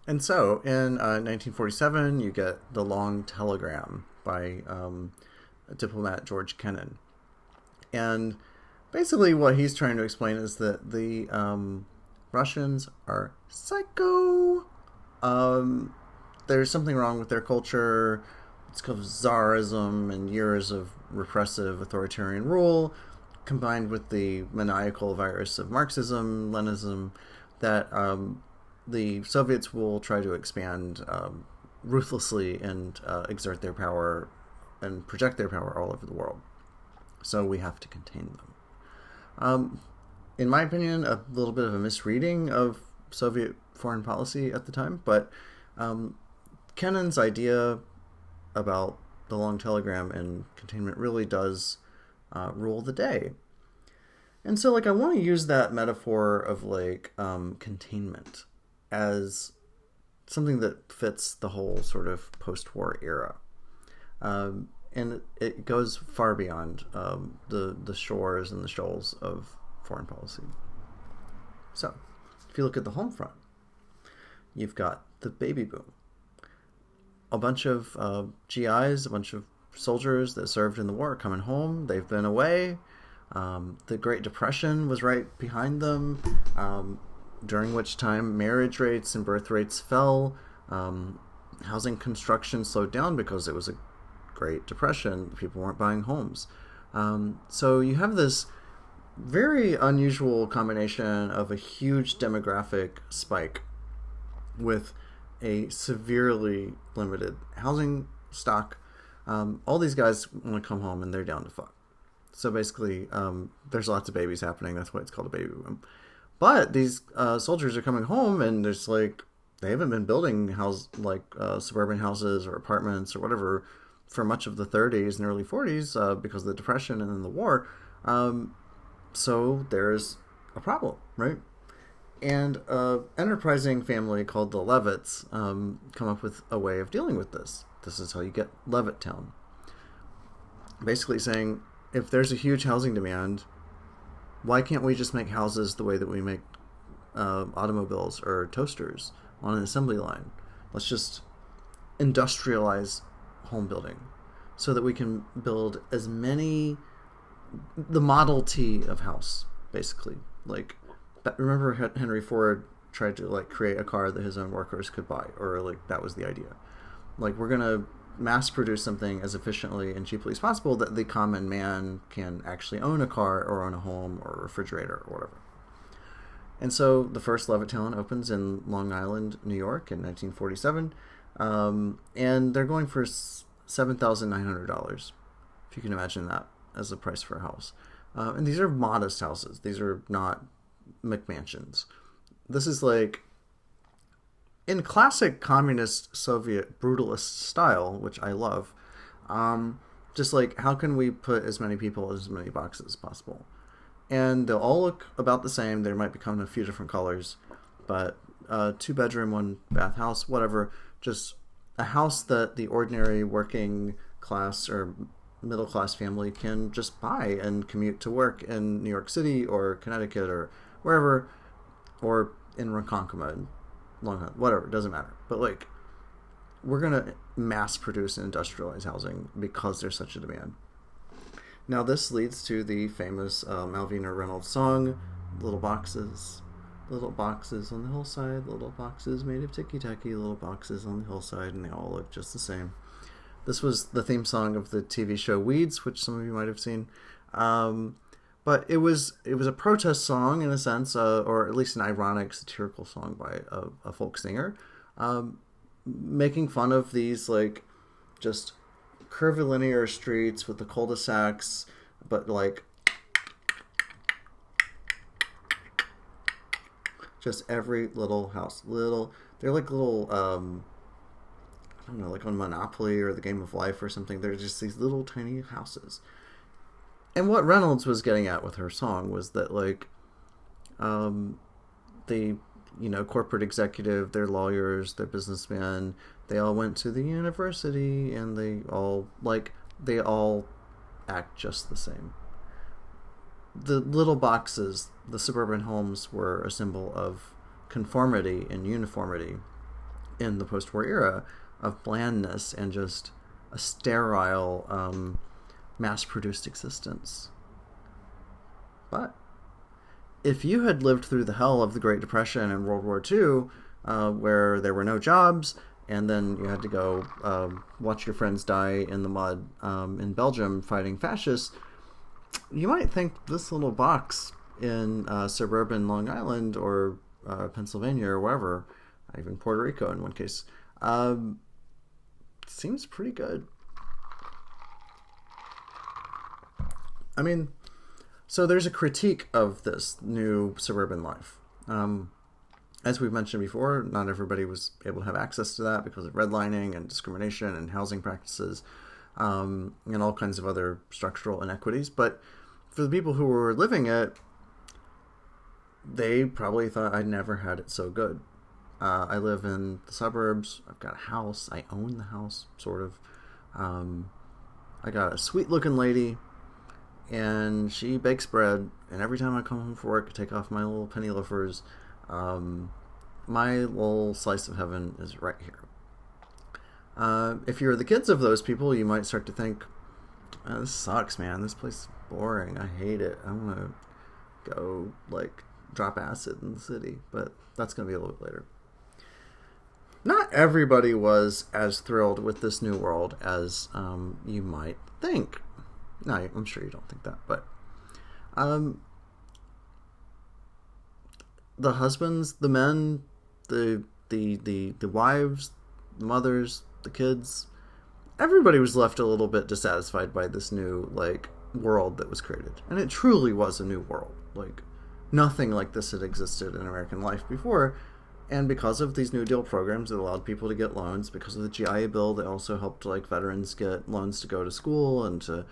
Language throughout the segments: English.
And so in 1947, you get The Long Telegram by diplomat George Kennan. And basically, what he's trying to explain is that the Russians are psycho. Um, there's something wrong with their culture. It's called Tsarism and years of repressive authoritarian rule, combined with the maniacal virus of Marxism, Leninism, that the Soviets will try to expand ruthlessly and exert their power and project their power all over the world. So we have to contain them. In my opinion, a little bit of a misreading of Soviet foreign policy at the time, but Kennan's idea about the long telegram and containment really does rule the day. And so, like, I want to use that metaphor of, like, containment as something that fits the whole sort of post-war era. And it goes far beyond the shores and the shoals of foreign policy. So, if you look at the home front, you've got the baby boom. A bunch of GIs, a bunch of soldiers that served in the war are coming home. They've been away. The Great Depression was right behind them, during which time marriage rates and birth rates fell. Housing construction slowed down because it was a Great Depression. People weren't buying homes. So you have this very unusual combination of a huge demographic spike with a severely limited housing stock. All these guys want to come home and they're down to fuck. So basically, there's lots of babies happening. That's why it's called a baby boom. But these soldiers are coming home and there's like, they haven't been building suburban houses or apartments or whatever for much of the 30s and early 40s because of the Depression and then the war. So there's a problem, right? And an enterprising family called the Levitts come up with a way of dealing with this. This is how you get Levittown. Basically saying, if there's a huge housing demand, why can't we just make houses the way that we make automobiles or toasters on an assembly line? Let's just industrialize home building so that we can build as many, the Model T of house, basically. Like, remember Henry Ford tried to like create a car that his own workers could buy, or like that was the idea. Like, we're gonna mass produce something as efficiently and cheaply as possible that the common man can actually own a car or own a home or a refrigerator or whatever. And so the first Levittown opens in Long Island, New York in 1947. And they're going for $7,900, if you can imagine that as a price for a house. And these are modest houses. These are not McMansions. This is like, in classic communist Soviet brutalist style, which I love, just like, how can we put as many people in as many boxes as possible? And they'll all look about the same. There might become a few different colors, but 2-bedroom, 1-bath house, whatever. Just a house that the ordinary working class or middle class family can just buy and commute to work in New York City or Connecticut or wherever, or in Ronkonkoma, Long Island, whatever, it doesn't matter. But like, we're gonna mass produce and industrialize housing because there's such a demand. Now this leads to the famous Malvina Reynolds song, "Little Boxes, Little Boxes on the Hillside, Little Boxes made of ticky-tacky, Little Boxes on the Hillside," and they all look just the same. This was the theme song of the TV show Weeds, which some of you might have seen. But it was a protest song in a sense, or at least an ironic, satirical song by a folk singer, making fun of these like just curvilinear streets with the cul-de-sacs, but like just every little house, they're like little I don't know, like on Monopoly or the Game of Life or something. They're just these little tiny houses. And what Reynolds was getting at with her song was that, like, the, corporate executive, they're lawyers, they're businessmen, they all went to the university, and they all act just the same. The little boxes, the suburban homes, were a symbol of conformity and uniformity, in the post-war era of blandness and just a sterile, mass-produced existence. But if you had lived through the hell of the Great Depression and World War II, where there were no jobs, and then you had to go watch your friends die in the mud in Belgium fighting fascists, you might think this little box in suburban Long Island or Pennsylvania or wherever, even Puerto Rico in one case, seems pretty good. I mean, so there's a critique of this new suburban life. As we've mentioned before, not everybody was able to have access to that because of redlining and discrimination and housing practices, and all kinds of other structural inequities. But for the people who were living it, they probably thought, I never had it so good. I live in the suburbs. I've got a house. I own the house, sort of. I got a sweet-looking lady, and she bakes bread. And every time I come home from work, I take off my little penny loafers. My little slice of heaven is right here. If you're the kids of those people, you might start to think, oh, this sucks, man. This place is boring. I hate it. I want to go, drop acid in the city. But that's going to be a little bit later. Not everybody was as thrilled with this new world as you might think. No, I'm sure you don't think that, but the husbands, the men, the wives, the mothers, the kids, everybody was left a little bit dissatisfied by this new world that was created. And it truly was a new world. Nothing like this had existed in American life before. And because of these New Deal programs, it allowed people to get loans. Because of the GI Bill, that also helped veterans get loans to go to school and to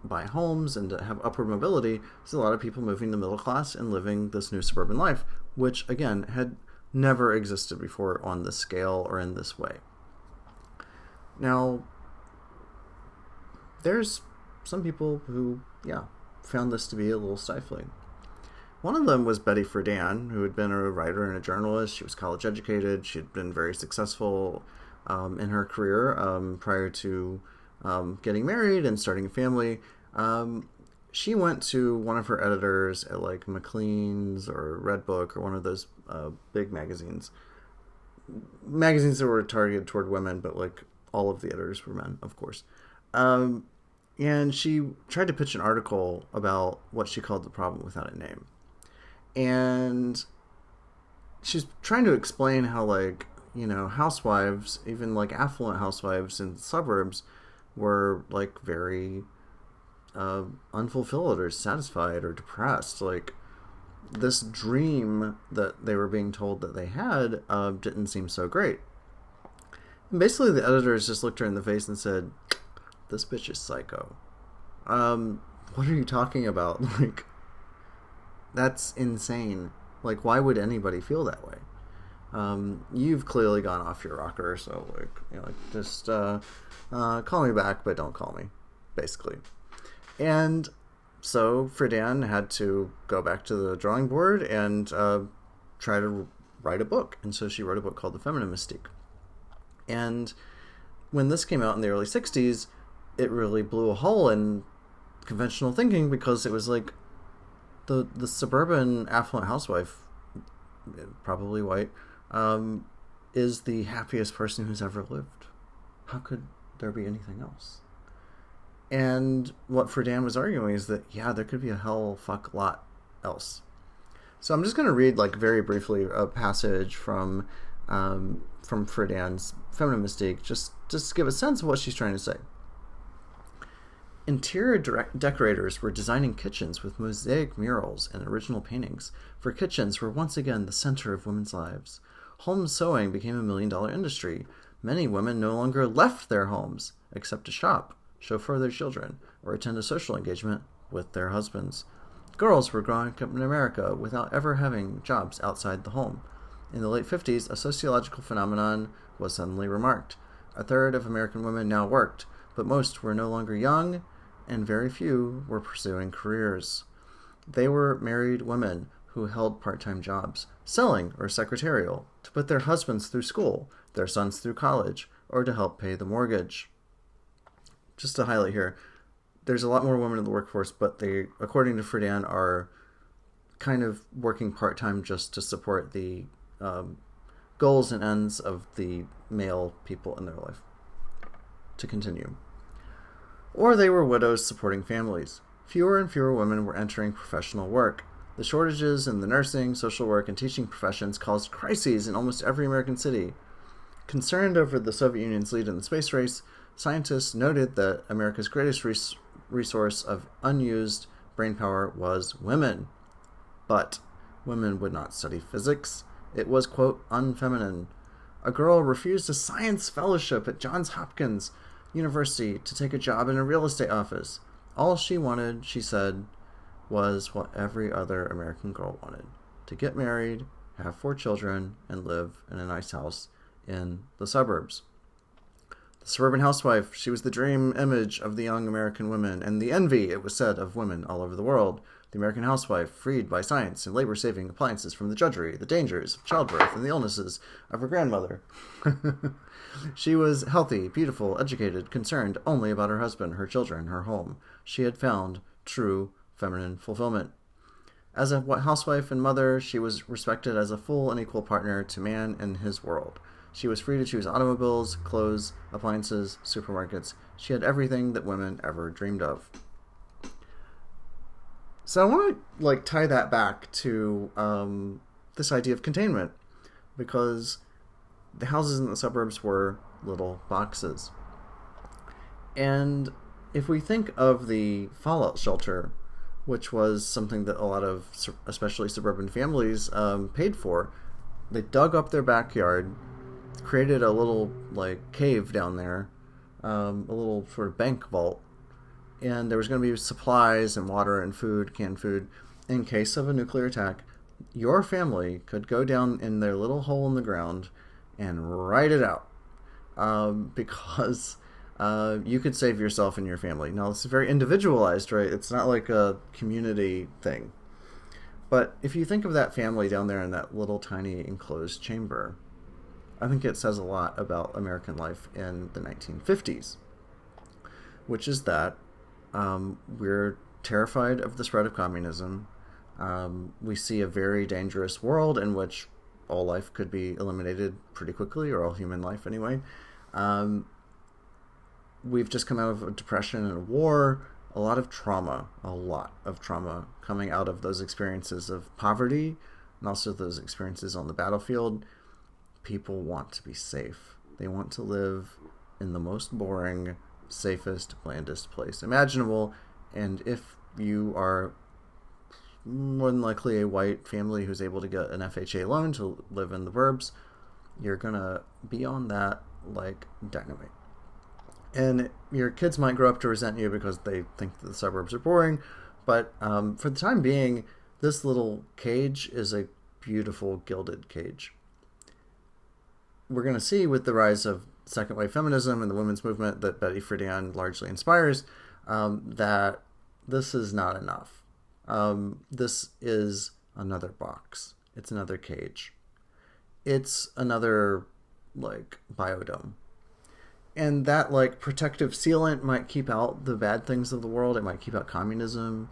buy homes and to have upward mobility. So a lot of people moving to middle class and living this new suburban life, which again had never existed before on this scale or in this way. Now, there's some people who, found this to be a little stifling. One of them was Betty Friedan, who had been a writer and a journalist. She was college educated. She had been very successful in her career prior to getting married and starting a family. She went to one of her editors at Maclean's or Redbook or one of those big magazines that were targeted toward women, but all of the editors were men, of course. And she tried to pitch an article about what she called the problem without a name. And she's trying to explain how, housewives, even, affluent housewives in the suburbs were, very unfulfilled or dissatisfied or depressed. This dream that they were being told that they had didn't seem so great. And basically, the editors just looked her in the face and said, this bitch is psycho. What are you talking about? That's insane. Why would anybody feel that way? You've clearly gone off your rocker, so just call me back, but don't call me, basically. And so Friedan had to go back to the drawing board and try to write a book. And so she wrote a book called The Feminine Mystique. And when this came out in the early 60s, it really blew a hole in conventional thinking because it was the suburban affluent housewife, probably white, is the happiest person who's ever lived. How could there be anything else? And what Friedan was arguing is that, there could be a hell fuck lot else. So I'm just going to read, very briefly, a passage from Friedan's Feminine Mystique, just to give a sense of what she's trying to say. Interior decorators were designing kitchens with mosaic murals and original paintings, for kitchens were once again the center of women's lives. Home sewing became a million-dollar industry. Many women no longer left their homes, except to shop, chauffeur their children, or attend a social engagement with their husbands. Girls were growing up in America without ever having jobs outside the home. In the late 50s, a sociological phenomenon was suddenly remarked. A third of American women now worked, but most were no longer young, and very few were pursuing careers. They were married women who held part-time jobs, selling or secretarial, to put their husbands through school, their sons through college, or to help pay the mortgage. Just to highlight here, there's a lot more women in the workforce, but they, according to Friedan, are kind of working part-time just to support the goals and ends of the male people in their life. To continue. Or they were widows supporting families. Fewer and fewer women were entering professional work. The shortages in the nursing, social work, and teaching professions caused crises in almost every American city. Concerned over the Soviet Union's lead in the space race, scientists noted that America's greatest resource of unused brainpower was women. But women would not study physics. It was, quote, unfeminine. A girl refused a science fellowship at Johns Hopkins University to take a job in a real estate office. All she wanted, she said, was what every other American girl wanted: to get married, have 4 children, and live in a nice house in the suburbs. The suburban housewife, she was the dream image of the young American women, and the envy, it was said, of women all over the world. The American housewife, freed by science and labor-saving appliances from the drudgery, the dangers of childbirth, and the illnesses of her grandmother. She was healthy, beautiful, educated, concerned only about her husband, her children, her home. She had found true feminine fulfillment. As a housewife and mother, she was respected as a full and equal partner to man in his world. She was free to choose automobiles, clothes, appliances, supermarkets. She had everything that women ever dreamed of. So I want to tie that back to this idea of containment, because the houses in the suburbs were little boxes. And if we think of the fallout shelter, which was something that a lot of, especially suburban families, paid for, they dug up their backyard, created a little cave down there, a little sort of bank vault, and there was going to be supplies and water and food, canned food, in case of a nuclear attack. Your family could go down in their little hole in the ground and ride it out, because you could save yourself and your family. Now, it's very individualized, right? It's not like a community thing. But if you think of that family down there in that little tiny enclosed chamber, I think it says a lot about American life in the 1950s, which is that we're terrified of the spread of communism. We see a very dangerous world in which all life could be eliminated pretty quickly, or all human life anyway. We've just come out of a depression and a war, a lot of trauma coming out of those experiences of poverty, and also those experiences on the battlefield. People want to be safe. They want to live in the most boring, safest, blandest place imaginable. And if you are more than likely a white family who's able to get an FHA loan to live in the burbs, you're gonna be on that like dynamite. And your kids might grow up to resent you because they think that the suburbs are boring, but for the time being, this little cage is a beautiful gilded cage. We're going to see with the rise of second wave feminism and the women's movement that Betty Friedan largely inspires, that this is not enough. This is another box. It's another cage. It's another biodome. And that protective sealant might keep out the bad things of the world. It might keep out communism.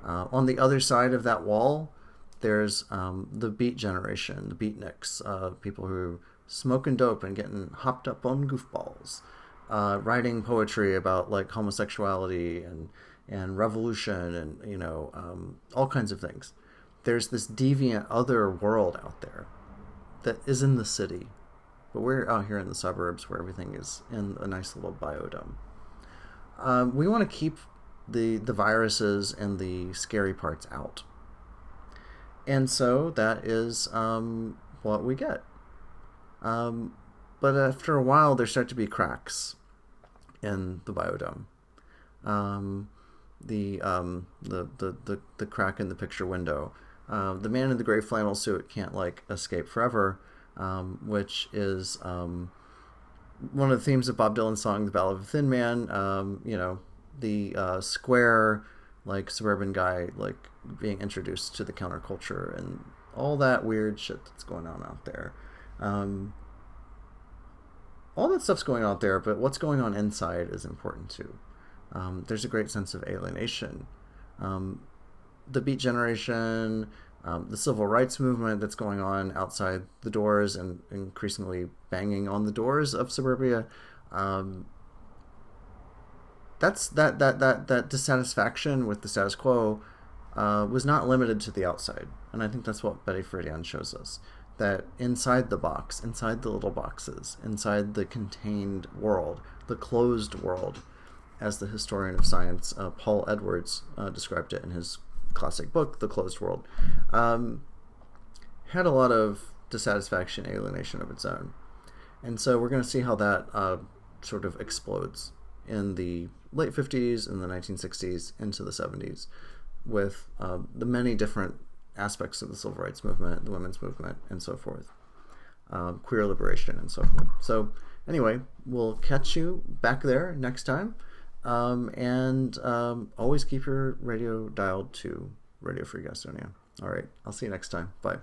On the other side of that wall, there's the beat generation, the beatniks, people who smoking dope and getting hopped up on goofballs, writing poetry about homosexuality and revolution and all kinds of things. There's this deviant other world out there that is in the city, but we're out here in the suburbs where everything is in a nice little biodome. We want to keep the viruses and the scary parts out, and so that is what we get. But after a while, there start to be cracks in the biodome. The crack in the picture window. The man in the gray flannel suit can't escape forever, which is one of the themes of Bob Dylan's song "The Ballad of a Thin Man." The square suburban guy being introduced to the counterculture and all that weird shit that's going on out there. All that stuff's going on out there, but what's going on inside is important too. There's a great sense of alienation. The Beat Generation, the civil rights movement that's going on outside the doors and increasingly banging on the doors of suburbia. That dissatisfaction with the status quo was not limited to the outside, and I think that's what Betty Friedan shows us. That inside the box, inside the little boxes, inside the contained world, the closed world, as the historian of science Paul Edwards described it in his classic book, The Closed World, had a lot of dissatisfaction, alienation of its own. And so we're going to see how that sort of explodes in the late 50s and the 1960s into the 70s with the many different aspects of the civil rights movement, the women's movement, and so forth, queer liberation, and so forth. So anyway, we'll catch you back there next time. And always keep your radio dialed to Radio Free Gastonia. All right, I'll see you next time. Bye.